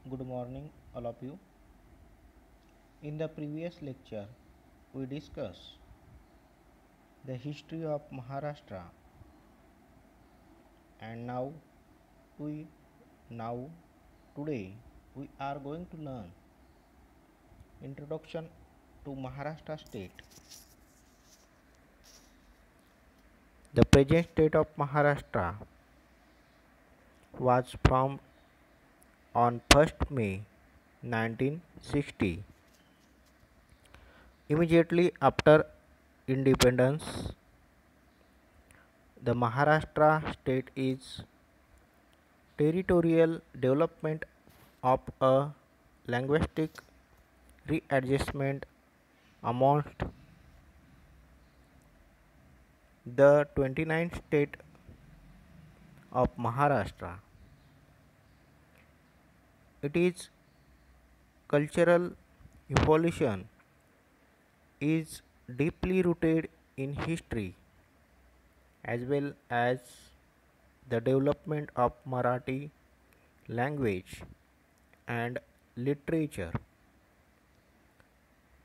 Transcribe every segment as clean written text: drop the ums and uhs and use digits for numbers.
Good morning, all of you. In the previous lecture, we discussed the history of Maharashtra, and we now today we are going to learn introduction to Maharashtra state. The present state of Maharashtra was formed on 1st May 1960. Immediately after independence, the Maharashtra state is territorial development of a linguistic readjustment amongst the 29 states of Maharashtra. It is cultural evolution is deeply rooted in history as well as the development of Marathi language and literature.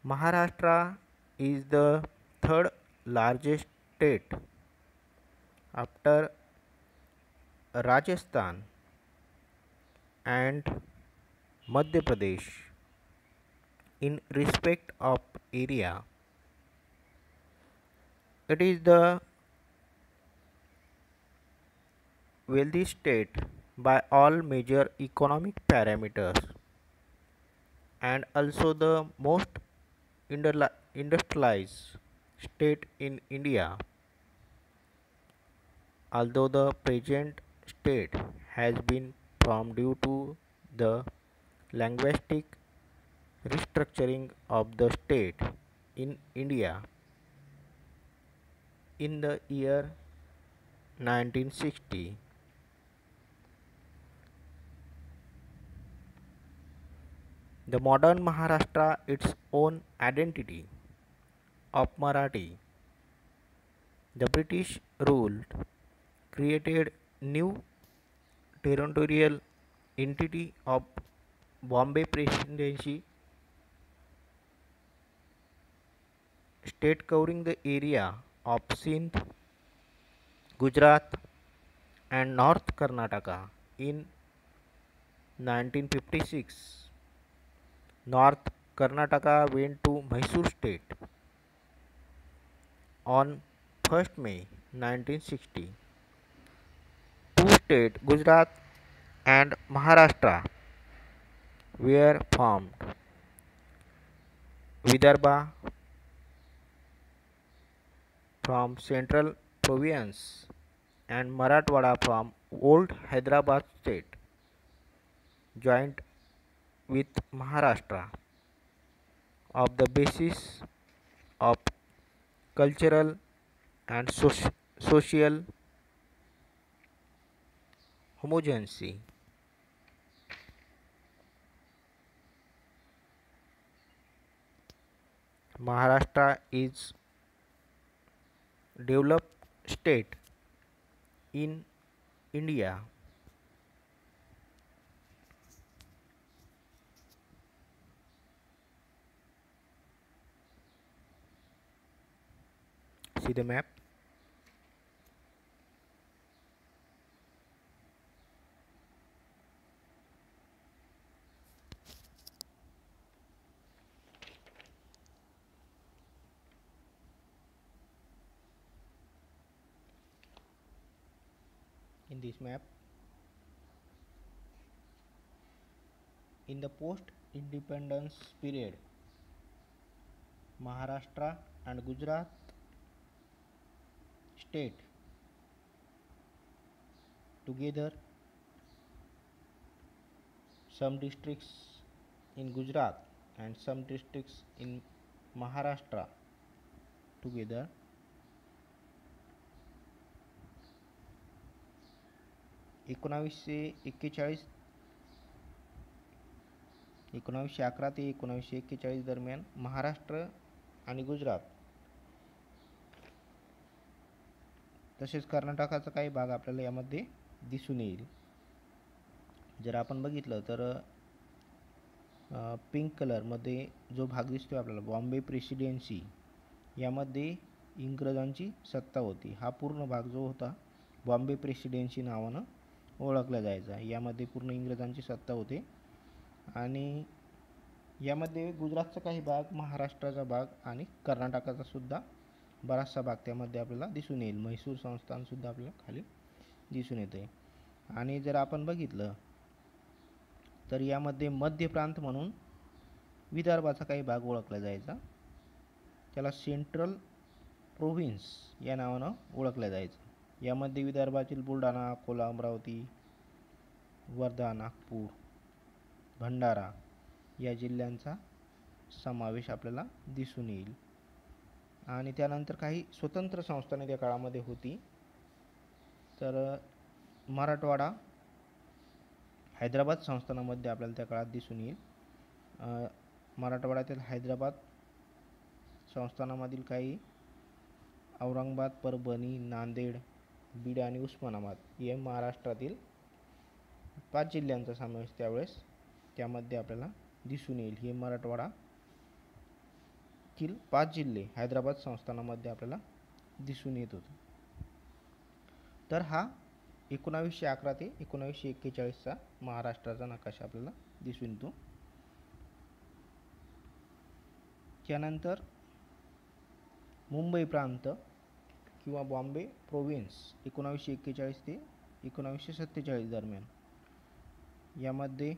Maharashtra is the third largest state after Rajasthan and Madhya Pradesh in respect of area. It is the wealthy state by all major economic parameters and also the most industrialized state in India. Although the present state has been formed due to the linguistic restructuring of the state in India in the year 1960. The modern Maharashtra its own identity of Marathi. The British rule created new territorial entity of Bombay Presidency state covering the area of Sindh, Gujarat and North Karnataka in 1956. North Karnataka went to Mysore state on 1st May 1960. Two states, Gujarat and Maharashtra, were formed. Vidarbha from Central Province and Marathwada from Old Hyderabad state joined with Maharashtra of the basis of cultural and social homogeneity. Maharashtra is developed state in India. See the map. In this map, in the post independence period, Maharashtra and Gujarat state together, some districts in Gujarat and some districts in Maharashtra together, 1911 ते 1941 दरम्यान महाराष्ट्र आणि गुजरात तसेच कर्नाटकाचा काही भाग आपल्याला यामध्ये दिसून येईल. जर आपण बघितलं तर पिंक कलरमध्ये जो भाग दिसतो आपल्याला बॉम्बे प्रेसिडेन्सी, यामध्ये इंग्रजांची सत्ता होती. हा पूर्ण भाग जो होता बॉम्बे प्रेसिडेन्सी नावानं ओळखला जायचा. यामध्ये पूर्ण इंग्रजांची सत्ता होते आणि यामध्ये गुजरातचा काही भाग, महाराष्ट्राचा भाग आणि कर्नाटकाचा सुद्धा बराचसा भाग त्यामध्ये आपल्याला दिसून येईल. म्हैसूर संस्थानसुद्धा आपल्याला खाली दिसून येते. आणि जर आपण बघितलं तर यामध्ये मध्य प्रांत म्हणून विदर्भाचा काही भाग ओळखला जायचा. त्याला सेंट्रल प्रोव्हिन्स या नावानं ओळखलं जायचं. यामध्ये विदर्भातील बुलढाणा, अकोला, अमरावती, वर्धा, नागपूर, भंडारा या जिल्ह्यांचा समावेश आपल्याला दिसून येईल. आणि त्यानंतर काही स्वतंत्र संस्थाने त्या काळामध्ये होती. तर मराठवाडा हैदराबाद संस्थानामध्ये आपल्याला त्या काळात दिसून येईल. मराठवाड्यातील हैदराबाद संस्थानामधील काही औरंगाबाद, परभणी, नांदेड, बीड आणि उस्मानाबाद हे महाराष्ट्रातील 5 जिल्ह्यांचा समावेश त्यावेळेस त्यामध्ये आपल्याला दिसून येईल. हे मराठवाड्यातील 5 जिल्हे हैदराबाद संस्थानामध्ये आपल्याला दिसून येत होते. तर हा 1911 ते 1941चा महाराष्ट्राचा नकाशा आपल्याला दिसून येतो. त्यानंतर मुंबई प्रांत किंवा बॉम्बे प्रोव्हिन्स 1941 ते 1947 दरम्यान, यामध्ये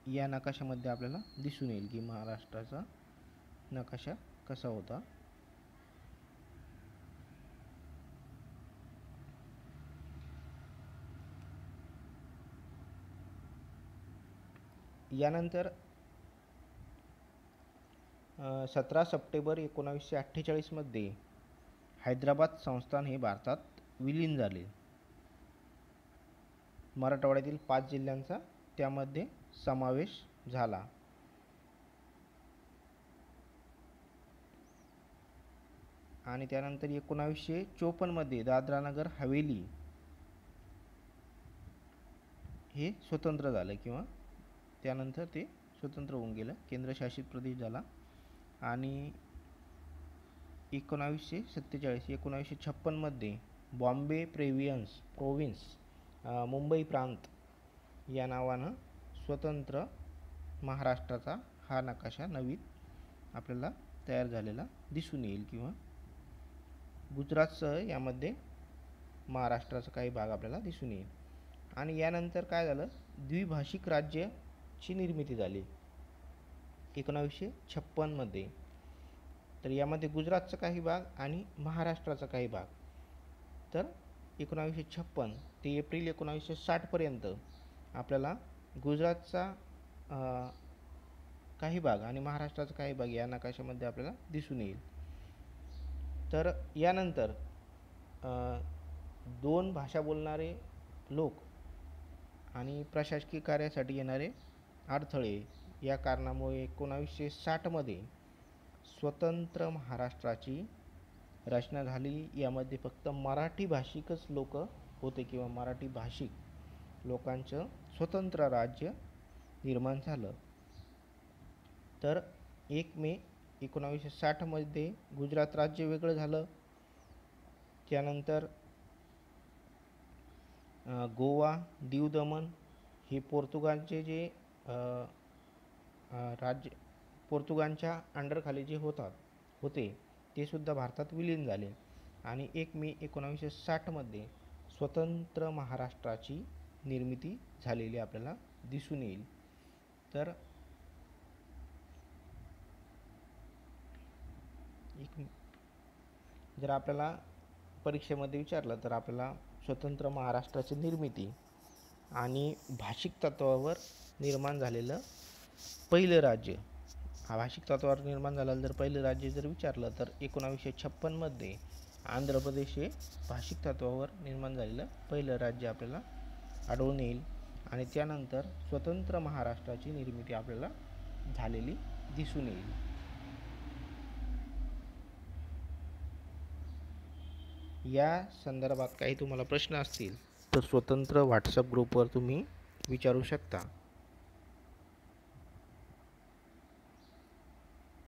या नकाशामध्ये आपल्याला दिसून येईल की महाराष्ट्राचा नकाशा कसा होता. यानंतर 17 सप्टेंबर 1948 मध्ये हैदराबाद संस्थान हे भारतात विलीन झाले. मराठवाड्यातील 5 जिल्ह्यांचा त्यामध्ये समावेश झाला. आणि त्यानंतर 1954 मध्ये दादरा नगर हवेली हे स्वतंत्र झालं किंवा त्यानंतर ते स्वतंत्र होऊन गेलं, केंद्रशासित प्रदेश झाला. आणि 1956 मध्ये बॉम्बे प्रोव्हिन्स मुंबई प्रांत या नावानं स्वतंत्र महाराष्ट्राचा हा नकाशा नवीन आपल्याला तयार झालेला दिसून येईल किंवा गुजरातसह यामध्ये महाराष्ट्राचा काही भाग आपल्याला दिसून येईल. आणि यानंतर काय झालं, द्विभाषिक राज्याची निर्मिती झाली 1956 मध्ये. तर यामध्ये गुजरातचा काही भाग आणि महाराष्ट्राचा काही भाग. तर 1956 ते एप्रिल 1960 पर्यंत आपल्याला गुजरातचा काही भाग आणि महाराष्ट्राचा काही भाग या नकाशामध्ये आपल्याला दिसून येईल. तर यानंतर 2 भाषा बोलणारे लोक आणि प्रशासकीय कार्यासाठी येणारे अडथळे या कारणामुळे 1960 मध्ये स्वतंत्र महाराष्ट्राची रचना झाली. यामध्ये फक्त मराठी भाषिकच लोक होते किंवा मराठी भाषिक लोकांचं स्वतंत्र राज्य निर्माण झालं. तर 1 मे 1960 मध्ये गुजरात राज्य वेगळं झालं. त्यानंतर गोवा, दीव दमण हे पोर्तुगालचे जे राज्य पोर्तुगालच्या अंडरखाली जे होते ते सुद्धा भारतात विलीन झाले. आणि 1 मे 1960 मध्ये स्वतंत्र महाराष्ट्राची निर्मिती झालेली आपल्याला दिसून येईल. तर जर आपल्याला परीक्षेमध्ये विचारलं तर आपल्याला स्वतंत्र महाराष्ट्राची निर्मिती आणि भाषिक तत्वावर निर्माण झालेलं पहिलं राज्य, हा भाषिक तत्वावर निर्माण झालेलं जर पहिलं राज्य जर विचारलं तर 1956 मध्ये आंध्र प्रदेश हे भाषिक तत्वावर निर्माण झालेलं पहिलं राज्य आपल्याला आढळून येईल. आणि त्यानंतर स्वतंत्र महाराष्ट्राची निर्मिती आपल्याला झालेली दिसून येईल. या संदर्भात काही तुम्हाला प्रश्न असतील तर स्वतंत्र व्हॉट्सअप ग्रुपवर तुम्ही विचारू शकता.